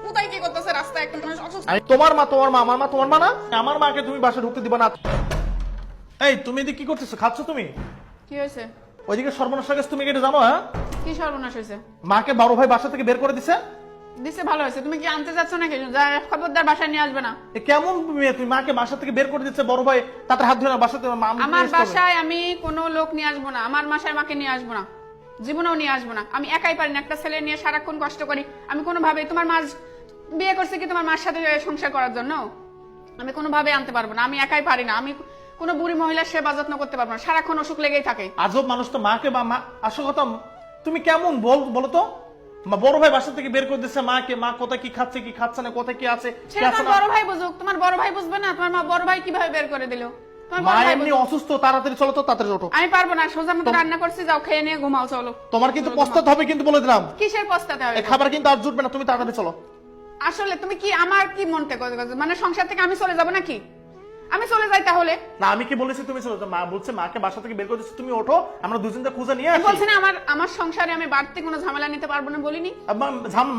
কোথায় কি করতেছে রাস্তায় একটা মানুষ অসুস্থ। তোমার মা তোমার মা আমার মা তোমার মা না? আমার মাকে তুমি বাসায় ঢুকতে দিবা না। এই তুমি এদিকে কি করতেছো? খাচ্ছ তুমি? কি হয়েছে? ওইদিকে সর্বনাশ হয়ে গেছে, তুমি কি এটা জানো? হ্যাঁ, কি সর্বনাশ হয়েছে? মাকে বড় ভাই বাসা থেকে বের করে দিছে। দিছে ভালো হয়েছে। তুমি কি আনতে যাচ্ছ নাকি? খবরদার বাসায় নিয়ে আসবে না। এ কেমন মেয়ে তুমি? মাকে বাসা থেকে বের করে দিচ্ছে বড় ভাই, তাতে হাত ধরে না বাসাতে। আমার বাসায় আমি কোনো লোক নিয়ে আসবো না, আমার বাসায় মাকে নিয়ে আসবো না, জীবনেও নিয়ে আসবো না। আমি একাই পারি না, একটা ছেলে নিয়ে সারাক্ষণ কষ্ট করি। আমি কোনোভাবে তোমার মা বিয়ে করছে কি তোমার মার সাথে সংসার করার জন্য? আমি কোনোভাবে আনতে পারবো না, আমি একাই পারি না। আমি কোনো বুড়ি মহিলার সেবা যত্ন করতে পারবো না, সারাক্ষণ অসুখ লেগেই থাকে। আজব মানুষ তো। মাকে বা মা আসল কথা তুমি কেমন বলো তো? বড় ভাই বাসা থেকে বের করে দিচ্ছে মাকে, মা কোথায় কি খাচ্ছে কি খাচ্ছে না, কোথায় কি আছে সেটা তোমার বড় ভাই বুঝুক। তোমার বড় ভাই বুঝবে না? তোমার মা বড় ভাই কিভাবে বের করে দিল? মা এমনি অসুস্থ, তাড়াতাড়ি চলো তো, তাড়াতাড়ি ওঠো। আমি পারবো না, সোজা মতো রান্না করছি, যাও খেয়ে নিয়ে ঘুমাও। চলো। তোমার কিন্তু পস্তাতে হবে কিন্তু, বলে দিলাম। কিসের পস্তাতে হবে? খাবার কিন্তু আর জুটবে না, তুমি তাড়াতাড়ি চলো। আসলে তুমি কি আমার কি মনতে মানে সংসার থেকে আমি চলে যাবো নাকি? আমি চলে যাই তাহলে? না, আমি কি বলেছি তুমি চলে যাও? মা বলছে মাকে বাসা থেকে বের করে দিচ্ছে, তুমি ওঠো, আমরা দুজনকে খুঁজে নিয়ে আসি। বলছি না আমার সংসারে আমি বাড়তি কোনো ঝামেলা নিতে পারবো না, বলিনি?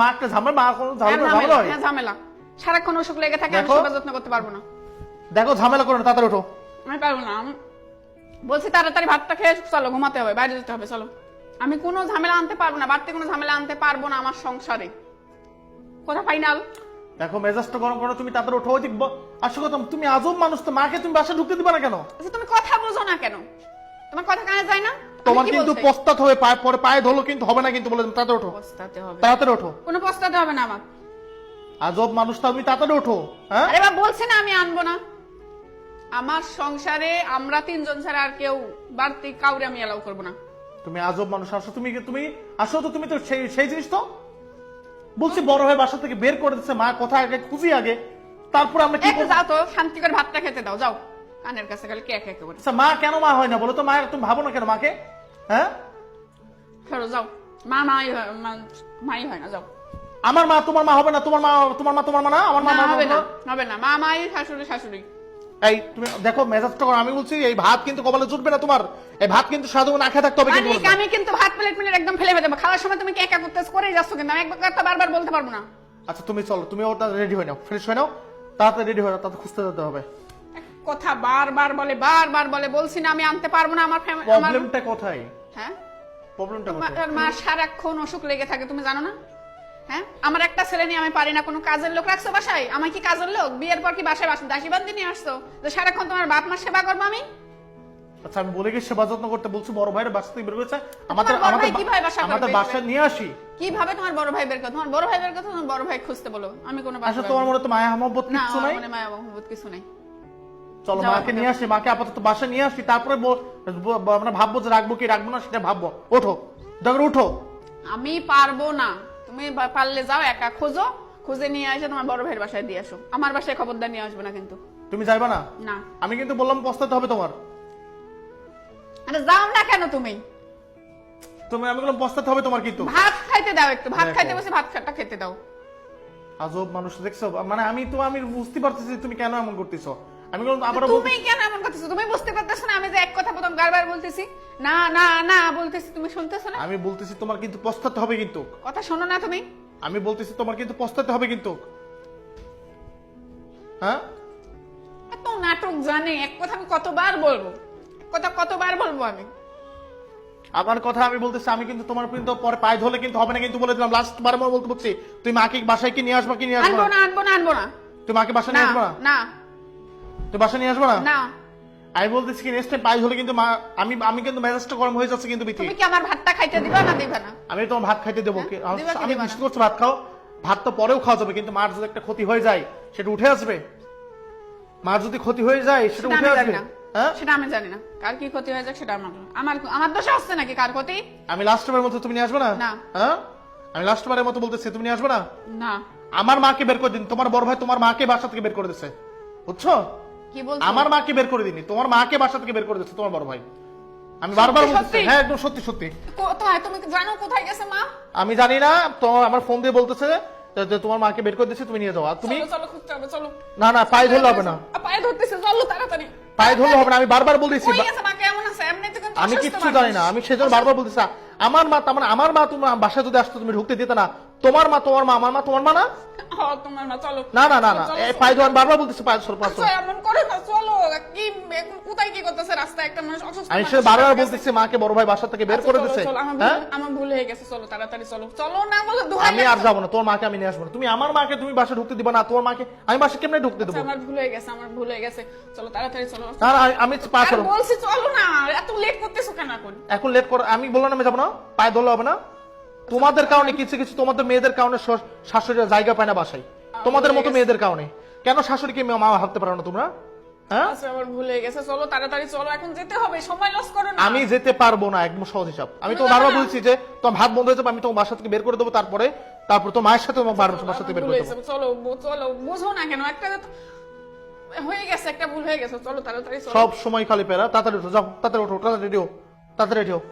মা একটা ঝামেলা, মা কোনো ঝামেলা হয়? হ্যাঁ ঝামেলা, সারাক্ষণ অসুখ লেগে থাকে, আমি সেবা যত্ন করতে পারবো না। দেখো ঝামেলা করো না, তাড়াতাড়ি ওঠো। আমি পারবো না, বলছি তাড়াতাড়ি ভাতটা খেয়ে চলো, ঘুমাতে হবে, বাইরে যেতে হবে, চলো। আমি কোনো ঝামেলা আনতে পারবো না, বাড়তি কোনো ঝামেলা আনতে পারবো না আমার সংসারে। কথা ফাইনাল? দেখো মেজাজটা গরম করো, তুমি তাড়াতাড়ি ওঠো। ওইদিক আসো কথা, তুমি আজব মানুষ তো। মাকে তুমি বাসায় ঢুকতে দিবা না কেন? আচ্ছা তুমি কথা বোঝো না কেন? তোমার কথা কানে যায় না? তোমার কিন্তু পস্তাতে হবে, পরে পায়ে ধরলো কিন্তু হবে না কিন্তু, বলে দিলাম। তাড়াতাড়ি ওঠো, পস্তাতে হবে? তাড়াতাড়ি ওঠো। কোনো পস্তাতে হবে না আমার। আজব মানুষ, তুমি তাড়াতাড়ি ওঠো। হ্যাঁ, আরে বাবা, বলছে না আমি আনবো না। আমার সংসারে আমরা তিনজন ছাড়া আর কেউ বাড়তি কাউরে আমি এলাও করবো না। তুমি আজব মানুষ। আসো তুমি আসো তো, তুমি তো সেই জিনিস তো বলছি। বড় ভাই বাসা থেকে বের করে দিচ্ছে, মা কোথায় আগে খুঁজি আগে, তারপর আমরা কি একটু করবো? যাও তো, শান্তি করে ভাতটা খেতে দাও, যাও। কানের কাছে গেলে কে কে করে? আচ্ছা, মা কেন মা হয় না বলো তো? মা তুমি ভাবো না কেন মাকে? হ্যাঁ, সরো, যাও। মাই হয় না, যাও। আমার মা তোমার মা হবে না? তোমার মা তোমার মা তোমার মা না? আমার মা না, মা হবে না, না? হবে না। মা মাই, শাশুড়ি শাশুড়ি। এই তুমি দেখো মেজাজটা করো। আমি বলছি এই ভাত কিন্তু কপালে জুটবে না তোমার। এই ভাত কিন্তু সাধু না খেয়ে থাকতে হবে কিন্তু। মানিক, আমি কিন্তু ভাত প্লেট একদম ফেলে দেবো। খাওয়ার সময় তুমি কে একা করতেছ করেই যাচ্ছ, কিন্তু আমি একবার কথা বারবার বলতে পারবো না। আচ্ছা তুমি চলো, তুমি ওটা রেডি হয়ে নাও, ফ্রেশ হয়ে নাও, তাড়াতাড়ি রেডি হয়ে নাও, তাড়াতাড়ি খুঁজতে যেতে হবে। কথা বারবার বলে, বলছি না আমি আনতে পারবো না। আমার প্রবলেমটা কোথায়? হ্যাঁ, প্রবলেমটা কোথায়? আমার মা সারাক্ষণ অসুখ লেগে থাকে, তুমি জানো না? হ্যাঁ, আমার একটা ছেলে নিয়ে আমি পারি না। কোনো কাজের লোক রাখছো বাসায়? আমি কি কাজের লোক? বিয়ের পর কি বাসায় দাসী বান্দি নিয়ে আসছো যে সারাক্ষণ তোমার বাপ মার সেবা করবো আমি? আচ্ছা আমি বলে গেছি সেবা যত্ন করতে, বলছি বড় ভাইয়ের বাসা থেকে বের করেছে, আমাদের আমাদের বাসায় নিয়ে আসি। কিভাবে তোমার বড় ভাই বের করে? তোমার বড় ভাই বের করে তোমার বড় ভাই খুঁজতে বলো, আমি কোনো আচ্ছা তোমার মনে তো মায়া মহব্বত কিছু নাই? না, মায়া মহব্বত কিছু নাই। চলো মাকে নিয়ে আসি, মাকে আপাতত বাসায় নিয়ে আসি, তারপরে আমরা ভাববো যে রাখবো কি রাখবো না সেটা ভাববো। ওঠো, দরকার উঠো। আমি পারবো না। তুমি পারলে যাও, একা খোঁজো, খুঁজে নিয়ে এসে তোমার বড় ভাইয়ের বাসায় দিয়ে আসো। আমার বাসায় খবরদার নিয়ে আসবে না কিন্তু। তুমি যাইবা না? না। আমি কিন্তু বললাম পস্তাতে হবে তোমার। আরে যাও না কেন তুমি? আমি বললাম পস্তাতে হবে তোমার কিন্তু। ভাত খাইতে দাও, একটু ভাত খাইতে বসে ভাতটা খেতে দাও। আজব মানুষ দেখছো, মানে আমি বুঝতে পারতেছি তুমি কেন এমন করতেছো। আমি আবার তুমি কেন এমন করতেছো? তুমি বুঝতে পারতেছো না আমি যে এক কথা প্রথম বারবার বলতেছি? না না না বলতেছি, তুমি শুনতেছো না? আমি বলতেছি তোমার কিন্তু পস্তাতে হবে কিন্তু। কথা শোনো না তুমি? আমি বলতেছি তোমার কিন্তু পস্তাতে হবে কিন্তু। হ্যাঁ, এত নাটক জানে। এক কথা আমি কতবার বলবো? কতবার বলবো আমি? আমার কথা আমি বলতেছি, আমি কিন্তু তোমার কিন্তু পরে পায়ে ধরলে কিন্তু হবে না কিন্তু, বলে দিলাম। লাস্ট বার আমি বলতে বলছি, তুই মাকে বাসায় কি নিয়ে আসবা কি নিয়ে আসবা আনবো না? আনবো না। তুই মাকে বাসায় নিয়ে আসবা না? না। তুই বাসায় নিয়ে আসবা না? না। আমি বলতেছি কি নেক্সট টাইম পায়ে ধরলে কিন্তু আমি কিন্তু মেজাজটা গরম হয়ে যাচ্ছে কিন্তু বিথি। তুমি কি আমার ভাতটা খাইতে দিবা না দিবা না? আমি তোমার ভাত খাইতে দেবো কি? দিবা কি আমি দিবা না? বিশ্বাস করছি ভাত খাও, ভাত তো পরেও খাওয়া যাবে, কিন্তু মার যদি একটা ক্ষতি হয়ে যায় সেটা উঠে আসবে। মার যদি ক্ষতি হয়ে যায় সেটা সেটা উঠে আমি জানি আসবে। না। হ্যাঁ, সেটা আমি জানি না। কার কি ক্ষতি হয়ে যাক সেটা আমার দোষ হচ্ছে নাকি? কার ক্ষতি? আমি লাস্টবারের মতো তুমি নিয়ে আসবে না? না। হ্যাঁ, আমি লাস্টবারের মতো বলতেছি, তুমি নিয়ে আসবে না? না। আমার মাকে বের করে দিন। তোমার বড় ভাই তোমার মাকে বাসা থেকে বের করে দিচ্ছে, বুঝছো? কি বলছো? আমার মাকে বের করে দিনি, তোমার মাকে বাসা থেকে বের করে দিচ্ছে তোমার বড় ভাই। আমি বারবার বলতেছি। সত্যি? হ্যাঁ, একদম সত্যি সত্যি। কোথায়? তুমি জানো কোথায় গেছে মা? আমি জানি না, তো আমার ফোন দিয়ে বলতেছে যে তোমার মাকে বের করে দিচ্ছে, তুমি নিয়ে যাও। আর তুমি চলো খুঁজতে হবে, চলো। না পায়ে ধরলে হবে না। পায়ে ধরতেছে, চলো তাড়াতাড়ি। পায়ে ধরলে হবে না, আমি বারবার বলতেছি। কই গেছে মা? কেমন আছে? এমনিতে কিন্তু আমি অসুস্থ কিচ্ছু মানুষ। জানি না, আমি সেজন্য বারবার বলতেছি। আমার মা, তার মানে আমার মা তোমার বাসায় যদি আসতো তুমি ঢুকতে দিতে না? তোমার মা তোমার মা আমার মা তোমার মা না? তোমার মা, চলো। না না না না, চলো, এই চলো। পায়ে ধোয়ান বারবার বলতেছে পায়ে সর পায়ে সর। আচ্ছা, এমন করে না, চলো। কি এখন কোথায় কি করতেছে রাস্তায় একটা মানুষ অসুস্থ আমি মানুষ সে বারবার সামনে বলতেছি মাকে বড় ভাই বাসা থেকে বের আচ্ছা, করে চলো, দিছে। চলো, হ্যাঁ আমার ভুল হয়ে গেছে, চলো তাড়াতাড়ি চলো। চলো না বলো, দোহাই আমি আর লাগছে। যাবো না, তোর মাকে আমি নিয়ে আসবো না। তুমি আমার মাকে তুমি বাসা ঢুকতে দিবা না, তোমার মাকে আমি বাসা কেমনে ঢুকতে আচ্ছা, দেবো? আমার ভুল হয়ে গেছে, আমার ভুল হয়ে গেছে। চলো তাড়াতাড়ি চলো। না না, আমি পা আর সরো। বলছি চলো না, এত লেট করতেছো কেন এখন? এখন লেট কর, আমি বললাম আমি যাবো না, পায়ে ধরলে হবে না। তোমাদের কারণে কিছু কিছু তোমাদের মেয়েদের কারণে শাশুড়িরা জায়গা পায় না বাসায়, তোমাদের মতো মেয়েদের কারণে। কেন শাশুড়িকে মা ভাবতে পারো না তোমরা? হ্যাঁ, আচ্ছা, আমার ভুল হয়ে গেছে, চলো তাড়াতাড়ি চলো, এখন যেতে হবে, সময় লস করো না। আমি যেতে পারবো না, একদম সহজ হিসাব। আমি তো তুমি বারবার যাবে না? বলছি যে তোমার ভাত বন্ধ হয়ে যাবে, আমি তোমার বাসা থেকে বের করে দেবো, তারপরে তো মায়ের সাথে তোমার বাসা থেকে বের ভুল করে হয়েছে, দেবো। চলো চলো, বোঝো না কেন? একটা হয়ে গেছে, একটা ভুল হয়ে গেছে, চলো তাড়াতাড়ি চলো। সব সময় খালি পেরা। তাড়াতাড়ি উঠো, যাও তাড়াতাড়ি উঠো, তাড়াতাড়ি রেডি হও, তাড়াতাড়ি রেডি হও।